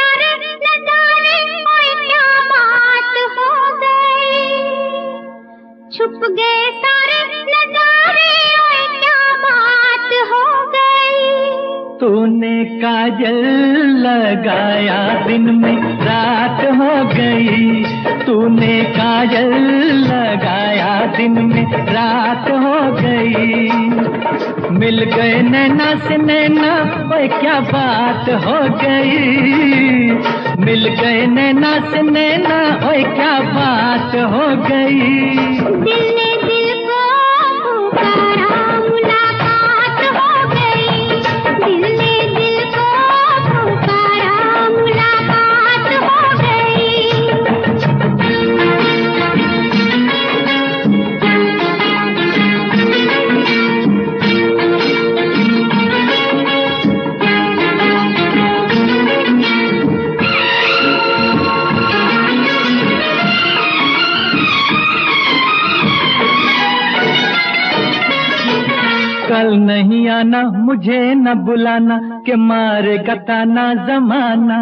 सारे नजारे, ओए क्या बात हो गई। छुप गए सारे नजारे, ओए क्या बात हो गई। तूने काजल लगाया दिन में रात हो गई। तूने काजल लगाया दिन में रात हो गई। मिल गए नैना से नैना, ओए क्या बात हो गई। मिल गए नैना से नैना, ओए क्या बात हो गई। दिल ने दिल को पुकारा, मुलाकात हो गई। दिल ने दिल को पुकारा, मुलाकात हो गई। कल नहीं आना, मुझे न बुलाना, के मारेगा ताना जमाना।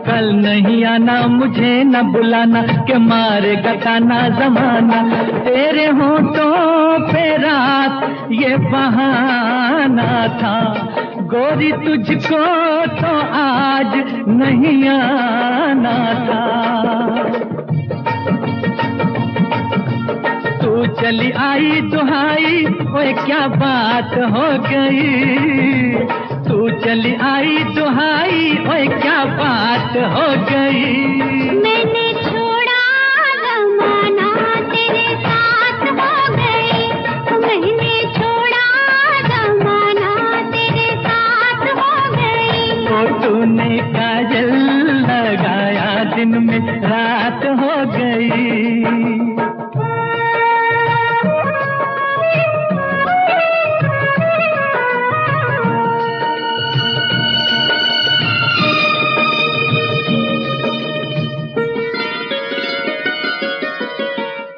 कल नहीं आना, मुझे न बुलाना, के मारेगा ताना जमाना। तेरे होठों पे रात ये बहाना था, गोरी तुझको तो आज नहीं आना था। तू चली आई दुहाई, ओए क्या बात हो गई। तू चली आई दुहाई, ओए क्या बात हो गई। मैंने छोड़ा जमाना, तेरे साथ हो गई। मैंने छोड़ा जमाना, तेरे साथ हो गई। तो तूने काजल लगाया दिन में रात हो गई।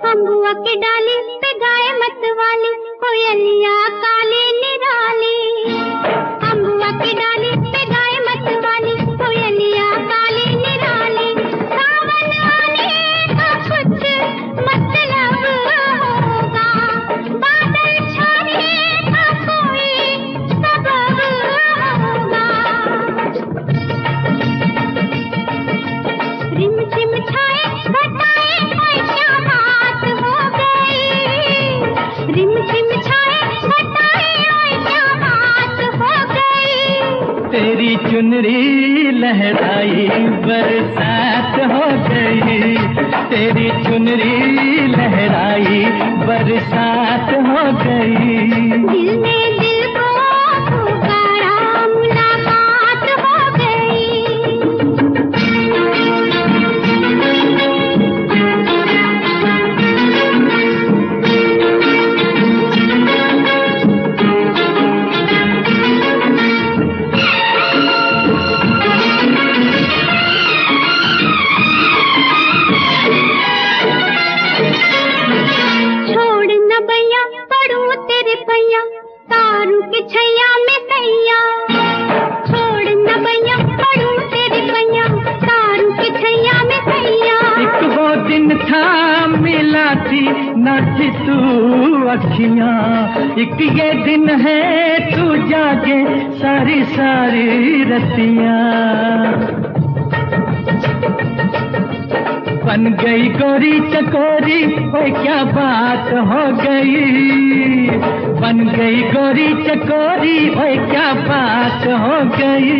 अम्बुआ की डाली पे गाए मत वाली, कोयलिया काली निराली। अम्बुआ की डाली पे गाए मत वाली, कोयलिया काली निराली। सावन आने का कुछ मतलब होगा, बादल छाने का कोई सबब होगा। रिम झिम छाए घटाए, ओए क्या बात हो गई। रिम झिम छाए घटाए, ओए क्या बात हो गई। तेरी चुनरी लहराई बरसात हो गई। तेरी चुनरी लहराई बरसात हो गई। दिल ने दिल को पुकारा, मुलाकात हो गई। छोड़ न भैया पढ़ू तेरे भैया, तारू के छैया में सैया। छोड़ न भैया पढ़ू तेरे भैया, तारू के छैया में सैया। एक वो दिन था मिला थी न थी तू अखियाँ। एक ये दिन है तू जागे सारी सारी रतियाँ। बन गई गोरी चकोरी, ओए क्या बात हो गई। बन गई गोरी चकोरी, ओए क्या बात हो गई।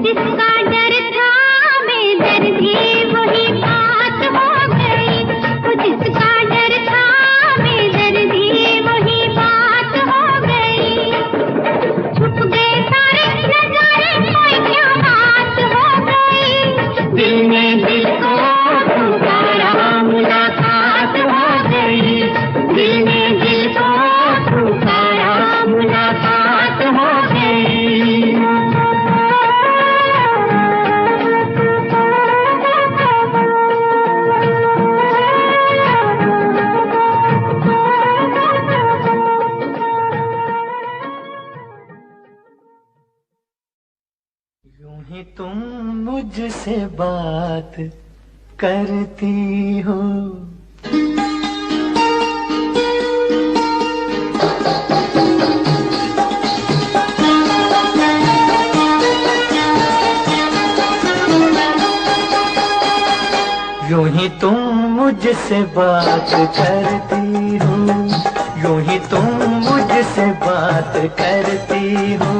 जिसका डर था बेदर्दी, वही बात हो गई। वो जिसका डर था बेदर्दी, वही बात हो गई। छुप गए सारे नजारे, ओए क्या बात हो गई। दिल में दिल को पुकारा, मुलाकात हो गई। दिल में दिल को पुकारा, मुलाकात हो गई। मुझसे बात करती हो। यूं ही तुम मुझसे बात करती हो, यूं ही तुम मुझसे बात करती हो,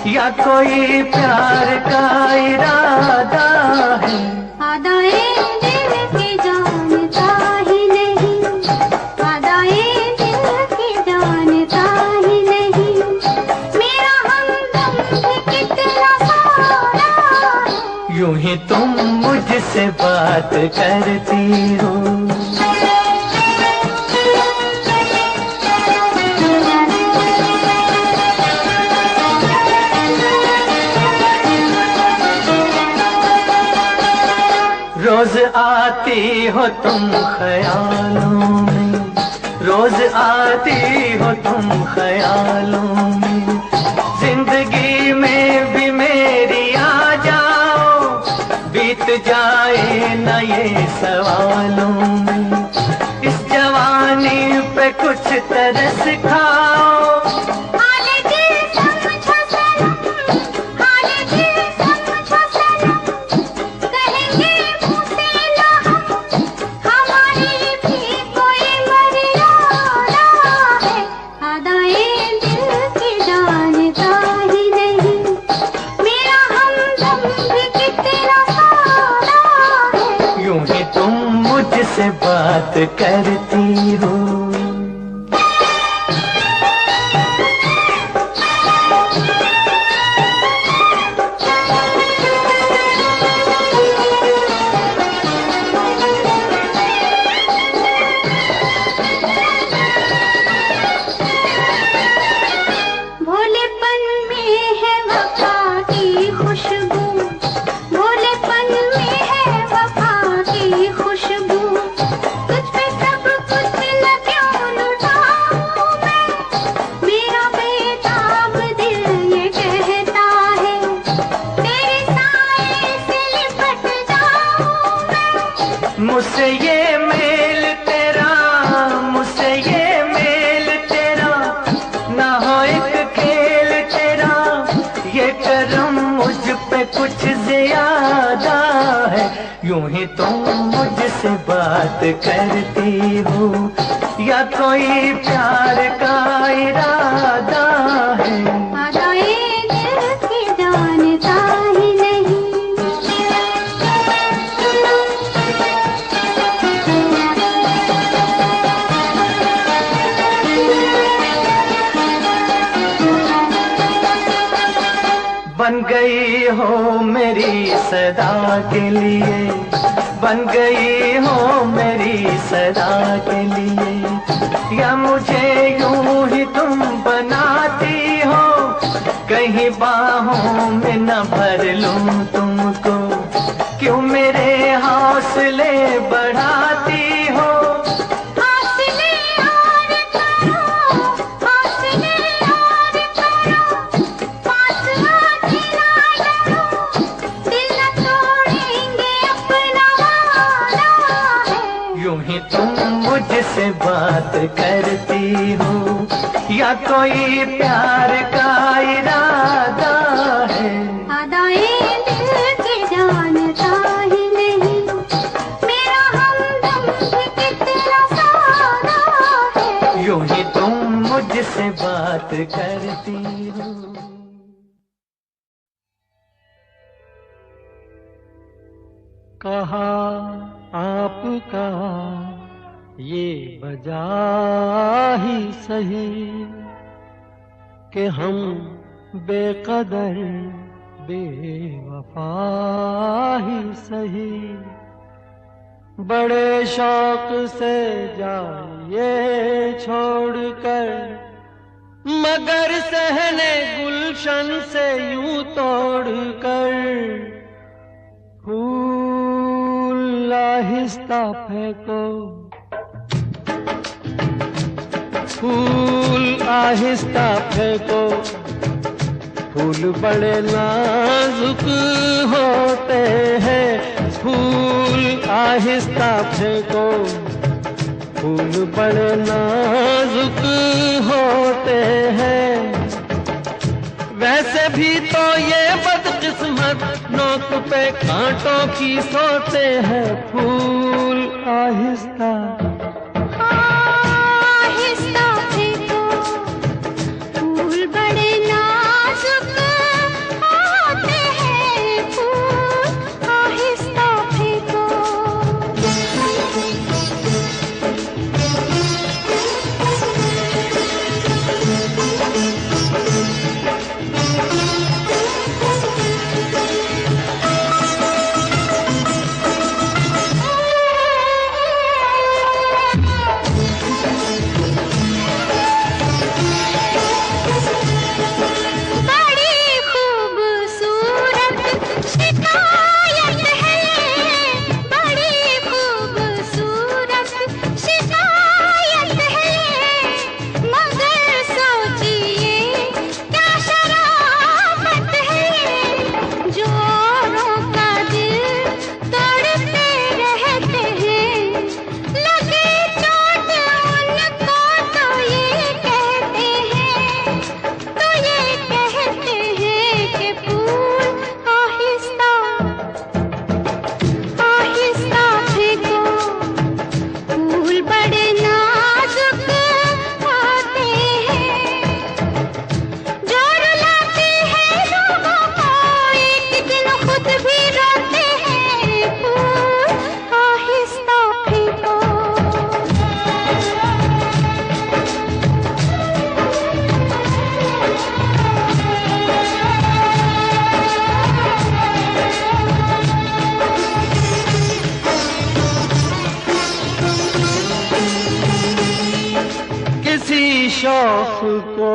या कोई प्यार का इरादा है? आदाए दिल की जानता ही नहीं, आदाए दिल की जानता ही नहीं, मेरा हमदम भी कितना सारा है। यूं ही तुम मुझसे बात करती हो। रोज आती हो तुम ख्यालों में, रोज आती हो तुम ख्यालों में, जिंदगी में भी मेरी आ जाओ, बीत जाए न ये सवालों में, इस जवानी पे कुछ तरस खाओ। मुझसे बात करती हो। भोलेपन में है वफा की खुशबू, भोलेपन में है वफा की खुशबू, तुझ पे सब कुछ न क्यों लुटाऊं मैं, मेरा बेताब दिल ये कहता है, तेरे साए से लिपट जाऊं मैं। मुझसे ये मेल तेरा, मुझसे ये मेल तेरा, ना हो एक खेल तेरा, ये करम मुझ पे कुछ ज्यादा है। यूं ही तुम मुझसे बात करती हो, या कोई प्यार का इरादा है? आदाए दिल की जानता ही नहीं। बन गई हो मेरी सदा के लिए, बन गई हो मेरी सदा के लिए, या मुझे यूं ही तुम बनाती हो, कहीं बाहों में न भर लूं तुमको, क्यों मेरे हौसले बढ़ाती हो? यूं ही तुम मुझसे बात करती हो, या कोई प्यार का इरादा है? आदाए दिल की जानता ही नहीं, मेरा हमदम भी कितना सारा है। यूं ही तुम मुझसे बात करती हो। कहा आपका ये वजह ही सही कि हम बेकदर बेवफा ही सही, बड़े शौक से जाइए छोड़कर, मगर सहने गुलशन से यूं तोड़कर, फूल आहिस्ता फेंको, फूल आहिस्ता फेंको, फूल बड़े नाजुक होते हैं, फूल आहिस्ता फेंको। फूल बड़े नाजुक होते हैं, वैसे भी तो ये बदकिस्मत नोक पे कांटों की सोते हैं। फूल आहिस्ता आहिस्ता फेंको, फूल बड़े नाजुक होते हैं, फूल आहिस्ता फेंको। शौक को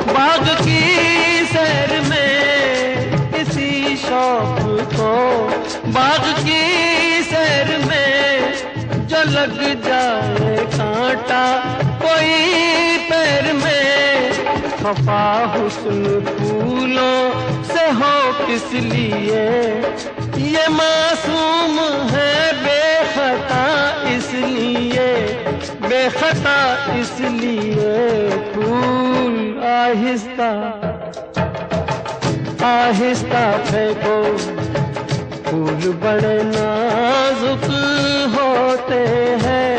बाग की सैर में, किसी शौक को बाग की सैर में, जो लग जाए कांटा कोई पैर में। खफा हुस्न फूलों से हो किस लिए, ये मासूम है बेखता इसलिए, बेखता इसलिए। फूल आहिस्ता आहिस्ता फेंको, फूल बड़े नाजुक होते हैं।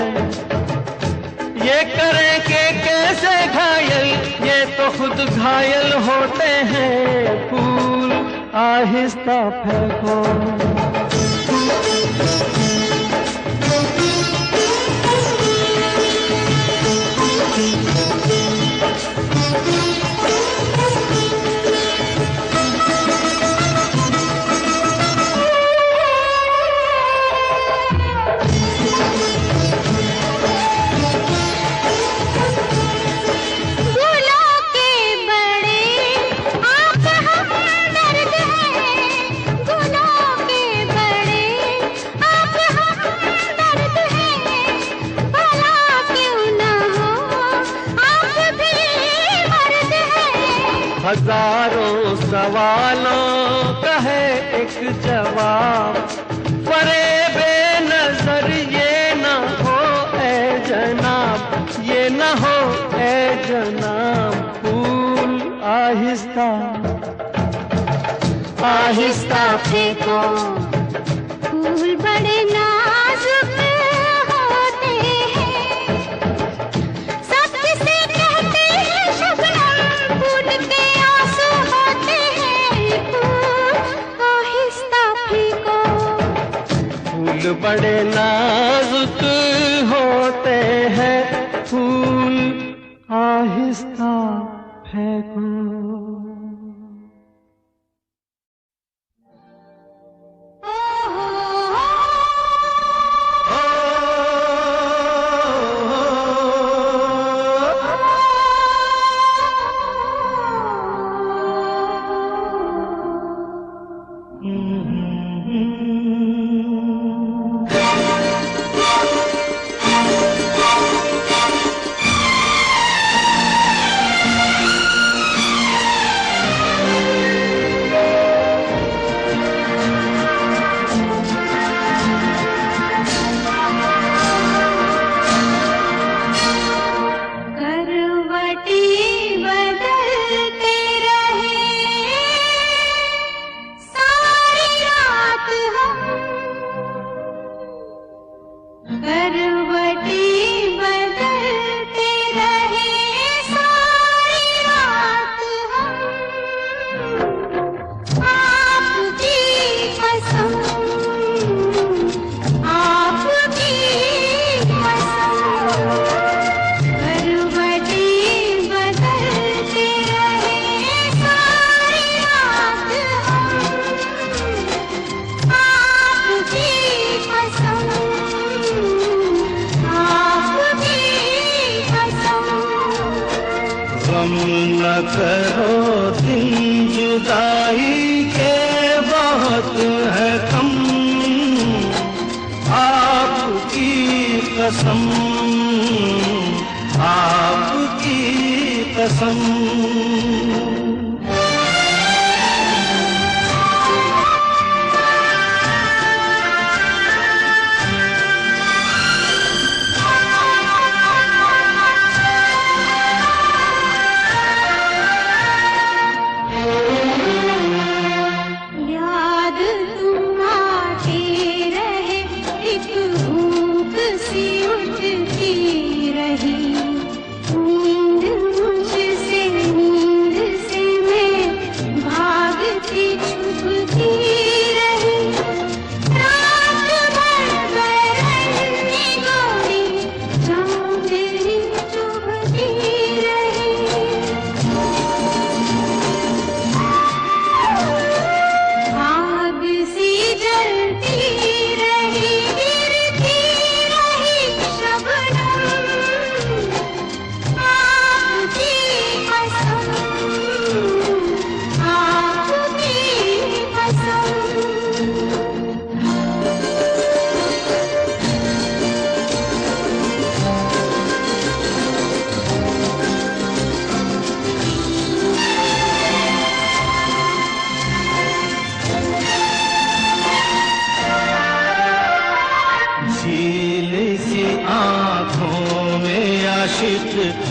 ये करें कि कैसे घायल, ये तो खुद घायल होते हैं। फूल आहिस्ता फेंको। हजारों सवालों का है एक जवाब, फरेबे नजर ये न हो ए जनाब, ये न हो ए जनाब। फूल आहिस्ता आहिस्ता फेंको, फूल बड़े नाजुक होते हैं, सब किसे कहते हैं शबनम, फूल के आंसू होते हैं। फूल आहिस्ता फेंको, फूल बड़े नाजुक होते हैं, फूल आहिस्ता फेंको। करो दिन जुदाई के बहुत है कम, आपकी कसम, आपकी कसम।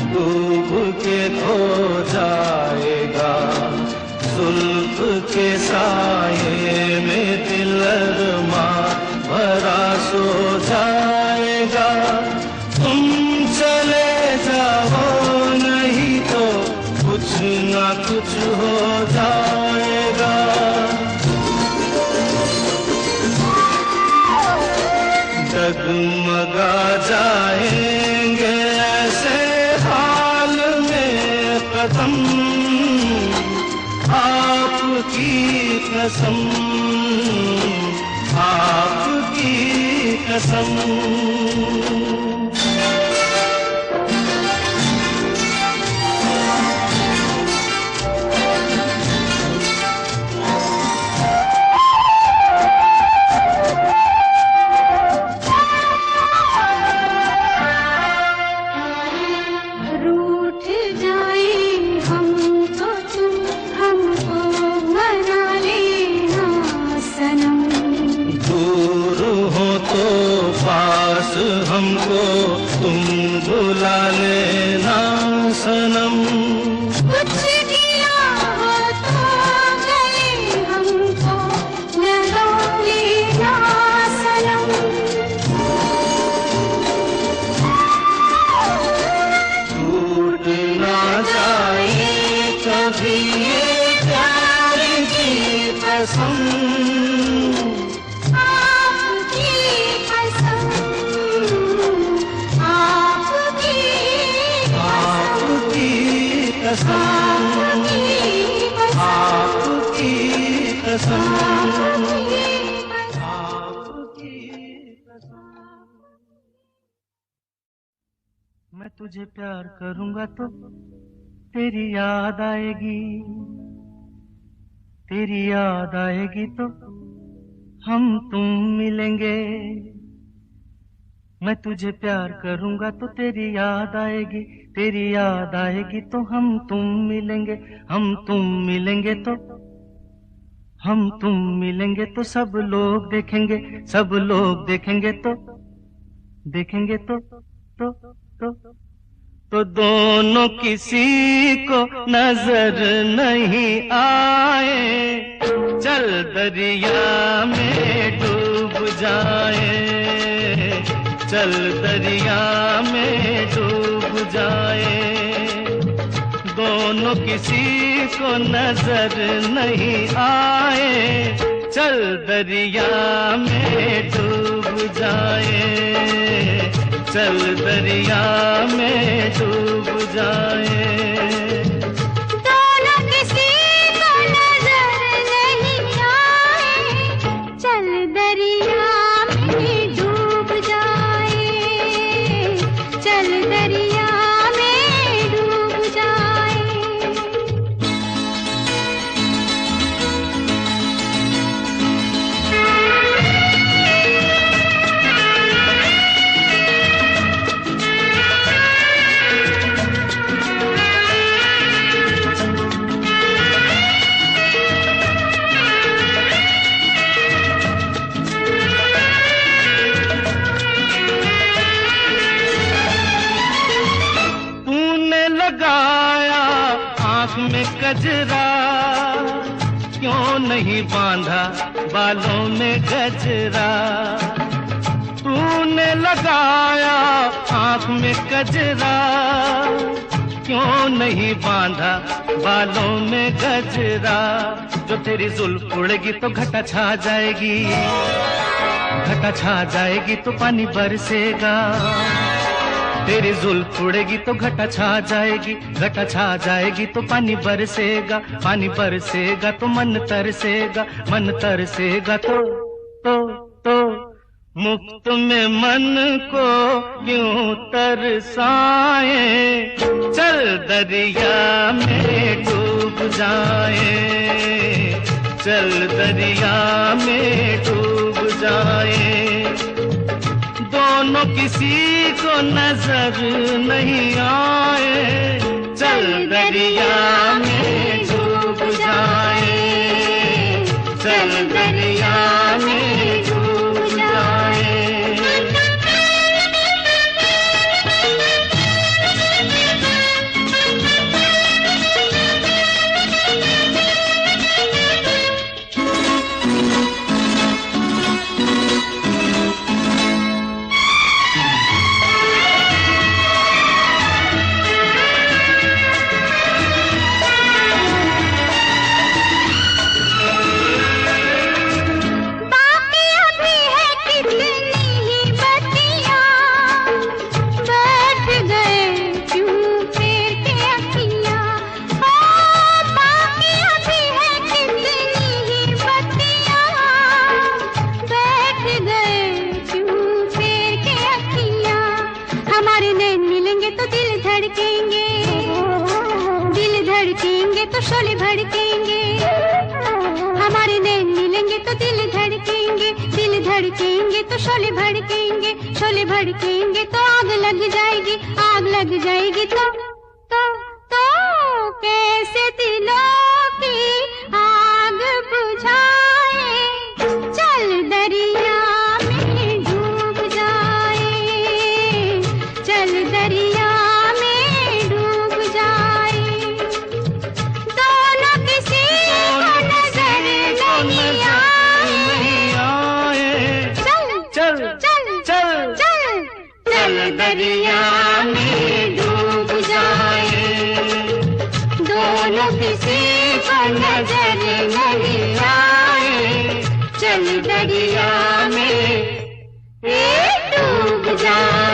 डूब के खो जाएगा, जुल्फ के साये में दिल अरमा भरा सो जाएगा। तुम चले जाओ नहीं तो कुछ ना कुछ हो जाएगा। डगमगा जाएंगे ऐसे हाल में कदम, आपकी कसम, आपकी कसम। हमको तुम भुला लेना सनम। कुछ दिया हो तो गले हमको लगा लेना सनम। टूट ना जाए कभी ये प्यार की कसम, मैं तुझे प्यार करूंगा तो तेरी याद आएगी, तेरी याद आएगी तो हम तुम मिलेंगे। मैं तुझे प्यार करूंगा तो तेरी याद आएगी, तेरी याद आएगी तो हम तुम मिलेंगे। हम तुम मिलेंगे तो हम तुम मिलेंगे तो सब लोग देखेंगे, सब लोग देखेंगे तो देखेंगे तो दोनों किसी को नजर नहीं आए। चल दरिया में डूब जाए, चल दरिया में डूब जाए। दोनों किसी को नजर नहीं आए, चल दरिया में डूब जाए, चल दरिया में डूब जाए। दोनों किसी को नजर नहीं आए, चल दरिया में डूब जाए, चल दरिया में डूब जाए। गजरा, क्यों नहीं बांधा बालों में गजरा। तूने लगाया आँख में गजरा, क्यों नहीं बांधा बालों में गजरा। जो तेरी जुल्फ उड़ेगी तो घटा छा जाएगी, घटा छा जाएगी तो पानी बरसेगा। तेरी जुल्फ उड़ेगी तो घटा छा जाएगी, घटा छा जाएगी तो पानी बरसेगा। पानी बरसेगा तो मन तरसेगा, मन तरसेगा तो मुफ्त में मन को क्यों तरसाए। चल दरिया में डूब जाए, चल दरिया में डूब जाए। दोनों किसी को नजर नहीं आए, चल दरिया में डूब जाए, चल दरिया में डूब जाए। तो शोले भड़केंगे, हमारे नैन मिलेंगे तो दिल धड़केंगे, दिल धड़केंगे तो शोले भड़केंगे, शोले भड़केंगे तो आग लग जाएगी, आग लग जाएगी तो कैसे दिलों की आग बुझाए। चल दरिया में डूब जाए, चल दरिया दरिया में डूब जाए। दोनों किसी को नजर नहीं आए, चल दरिया में डूब जाए।